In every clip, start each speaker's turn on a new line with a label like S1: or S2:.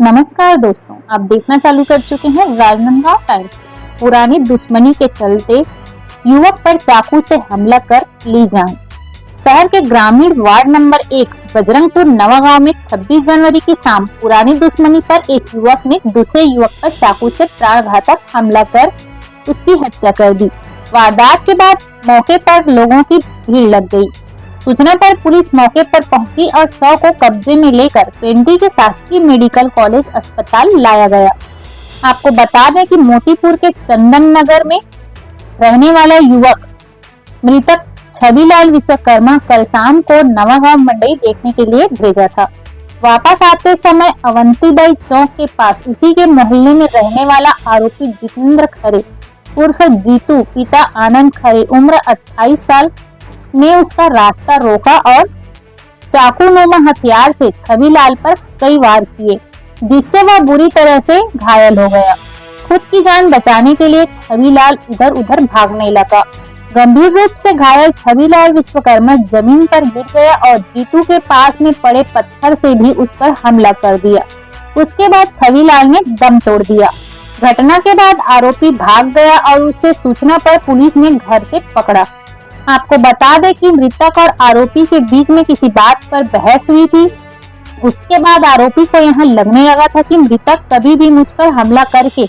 S1: नमस्कार दोस्तों, आप देखना चालू कर चुके हैं राजनांदगांव टाइम्स। पुरानी दुश्मनी के चलते युवक पर चाकू से हमला कर ली जान। शहर के ग्रामीण वार्ड नंबर 1 बजरंगपुर नवागांव में 26 जनवरी की शाम पुरानी दुश्मनी पर एक युवक ने दूसरे युवक पर चाकू से प्राणघातक हमला कर उसकी हत्या कर दी। वारदात के बाद मौके पर लोगों की भीड़ लग गई। सूचना पर पुलिस मौके पर पहुंची और शव को कब्जे में लेकर पेंडी के शासकीय मेडिकल कॉलेज अस्पताल लाया गया। आपको बता दें कि मोतीपुर के चंदन नगर में रहने वाला युवक मृतक छविलाल विश्वकर्मा कल शाम को नवागांव मंडई देखने के लिए भेजा था। वापस आते समय अवंतीबाई चौक के पास उसी के मोहल्ले में रहने वाला आरोपी जितेंद्र खरे उर्फ जीतू पिता आनंद खरे उम्र 28 साल ने उसका रास्ता रोका और चाकूनुमा हथियार से छविलाल पर कई वार किए, जिससे वह बुरी तरह से घायल हो गया। खुद की जान बचाने के लिए छविलाल इधर उधर भागने लगा। गंभीर रूप से घायल छविलाल विश्वकर्मा जमीन पर गिर गया और जीतू के पास में पड़े पत्थर से भी उस पर हमला कर दिया। उसके बाद छविलाल ने दम तोड़ दिया। घटना के बाद आरोपी भाग गया और उसे सूचना पर पुलिस ने घर से पकड़ा। आपको बता दें कि मृतक और आरोपी के बीच में किसी बात पर बहस हुई थी। उसके बाद आरोपी को यहाँ लगने लगा था कि मृतक कभी भी मुझ पर हमला करके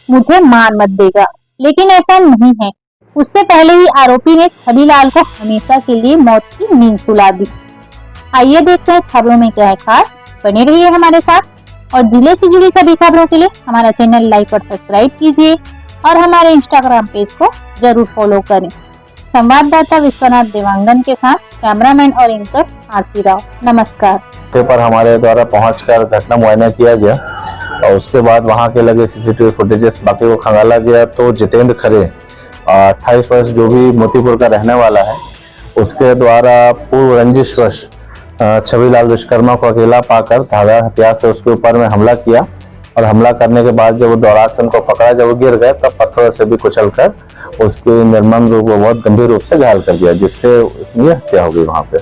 S1: मुझे मार मत देगा, लेकिन ऐसा नहीं है। उससे पहले ही आरोपी ने छविलाल को हमेशा के लिए मौत की नींद सुला दी। आइए देखते हैं खबरों में क्या है खास। बने रहिए हमारे साथ और जिले से जुड़ी सभी खबरों के लिए हमारा चैनल लाइक और सब्सक्राइब कीजिए और हमारे इंस्टाग्राम पेज को जरूर फॉलो करें। संवाददाता विश्वनाथ देवांगन के साथ कैमरामैन और एंकर आरती राव। नमस्कार।
S2: पर हमारे द्वारा पहुंचकर घटना मुआयना किया गया और उसके बाद वहां के लगे सीसीटीवी फुटेजेस बाकी को खंगाला गया तो जितेंद्र खरे 28 वर्ष जो भी मोतीपुर का रहने वाला है, उसके द्वारा पूर्व रंजिशवश छविलाल विश्वकर्मा को अकेला पाकर धारदार हथियार से उसके ऊपर में हमला किया और हमला करने के बाद जब वो दौड़ाकर उनको पकड़ा, जब वो गिर गए तब पत्थरों से भी कुचलकर उसके निर्मम रूप को बहुत गंभीर रूप से घायल कर दिया, जिससे उसकी हत्या हो गई। वहां पे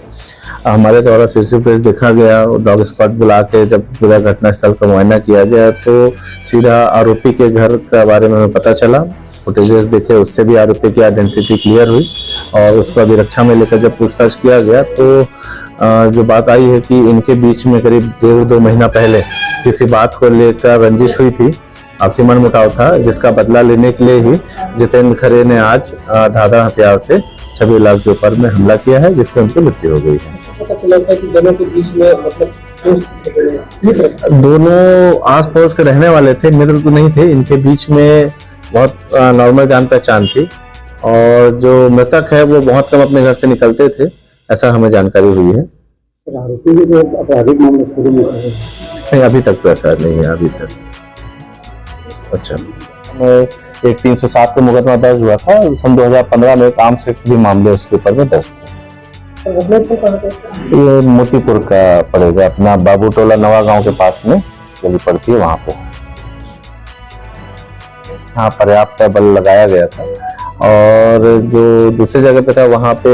S2: हमारे द्वारा सीसीटीवी फुटेज देखा गया, डॉग स्क्वाड बुला के जब पूरा घटनास्थल का मुआयना किया गया तो सीधा आरोपी के घर के बारे में हमें पता चला। फुटेजेस देखे, उससे भी आरोपी की आइडेंटिटी क्लियर हुई और उसको अभिरक्षा में लेकर जब पूछताछ किया गया तो जो बात आई है कि इनके बीच में करीब 1-2 महीना पहले किसी बात को लेकर रंजिश हुई थी, आपसी मनमुटाव था, जिसका बदला लेने के लिए ही जितेंद्र खरे ने आज धारदार हथियार से छविलाल के ऊपर में हमला किया है, जिससे उनकी मृत्यु हो गई है।
S3: पता चला था कि दोनों के बीच में मतलब दोस्त थे,
S2: दोनों आस पड़ोस के रहने वाले थे, मित्र तो नहीं थे। इनके बीच में बहुत नॉर्मल जान पहचान थी और जो मृतक है वो बहुत कम अपने घर से निकलते थे, ऐसा हमें जानकारी हुई है।
S3: आरोपी के जो आपराधिक मामले
S2: नहीं, अभी तक तो ऐसा नहीं है अभी तक। अच्छा, एक 307 का मुकदमा दर्ज हुआ था सन 2015 में, एक आर्म्स एक्ट भी मामले उसके ऊपर में दर्ज थे। ये मोतीपुर का पड़ेगा, अपना बाबू टोला नवागांव के पास में गली पड़ती है, वहां पे। हाँ, पर्याप्त बल लगाया गया था और जो दूसरी जगह पे था वहां पे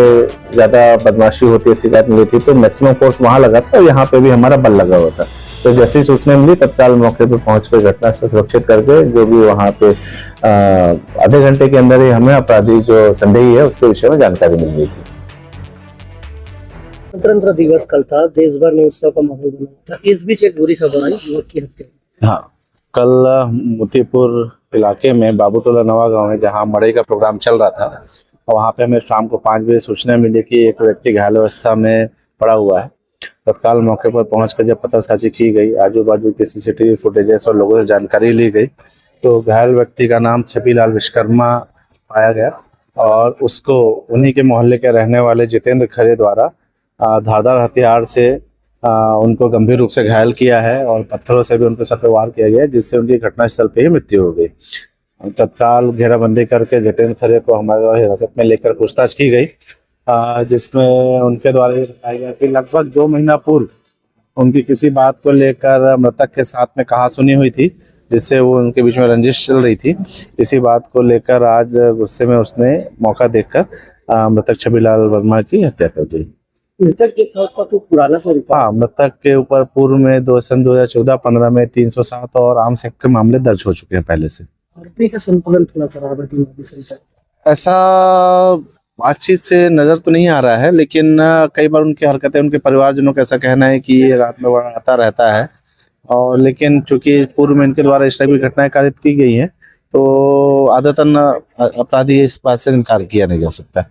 S2: ज्यादा बदमाशी होती है, शिकायत मिली थी तो मैक्सिमम फोर्स वहां लगा था और यहाँ पे भी हमारा बल लगा हुआ था। तो जैसे ही सूचना मिली तत्काल मौके पर पहुंचकर घटना से सुरक्षित करके जो भी वहां पे आधे घंटे के अंदर ही हमें अपराधी जो संदेही है उसके विषय में जानकारी मिल गई थी।
S3: स्वतंत्रता दिवस कल था, देश भर में उत्सव का माहौल बना था। इस बीच एक बुरी खबर आई, युवक की हत्या।
S2: हाँ, कल मोतीपुर इलाके में बाबूटोला नवागांव में जहाँ मड़ई का प्रोग्राम चल रहा था, वहाँ पे हमें शाम को 5 बजे सूचना मिली कि एक व्यक्ति घायल अवस्था में पड़ा हुआ है। तत्काल मौके पर पहुंचकर जब पतासाजी की गई, आजू बाजू के सीसीटीवी फुटेजेस और लोगों से जानकारी ली गई तो घायल व्यक्ति का नाम छविलाल विश्वकर्मा पाया गया और उसको उन्हीं के मोहल्ले के रहने वाले जितेंद्र खरे द्वारा धारदार हथियार से उनको गंभीर रूप से घायल किया है और पत्थरों से भी उनके सर पर वार किया गया, जिससे उनकी घटनास्थल पर ही मृत्यु हो गई। तत्काल घेराबंदी करके जितेंद्र खरे को हमारे द्वारा हिरासत में लेकर पूछताछ की गई, जिसमें उनके द्वारा ये बताया गया कि लगभग 2 महीना पूर्व उनकी किसी बात को लेकर मृतक के साथ में कहासुनी हुई थी, जिससे वो उनके बीच में रंजिश चल रही थी। इसी बात को लेकर आज गुस्से में उसने मौका देखकर मृतक छविलाल वर्मा की हत्या कर दी।
S3: मृतक जो था उसका कोई पुराना सा रिकॉर्ड?
S2: हाँ, मृतक के ऊपर पूर्व में सन 2014-15 में 307 और आर्म्स एक्ट के मामले दर्ज हो चुके हैं पहले से।
S3: आरोपी का संतुलन थोड़ा खराब है दिमागी संतुलन।
S2: ऐसा बातचीत से नजर तो नहीं आ रहा है, लेकिन कई बार उनकी हरकतें, उनके परिवारजनों का ऐसा कहना है कि ये रात में आता रहता है, और लेकिन चूंकि पूर्व में इनके द्वारा इस टाइप की घटनाएं कारित की गई हैं, तो आदतन अपराधी इस बात से इनकार किया नहीं जा सकता।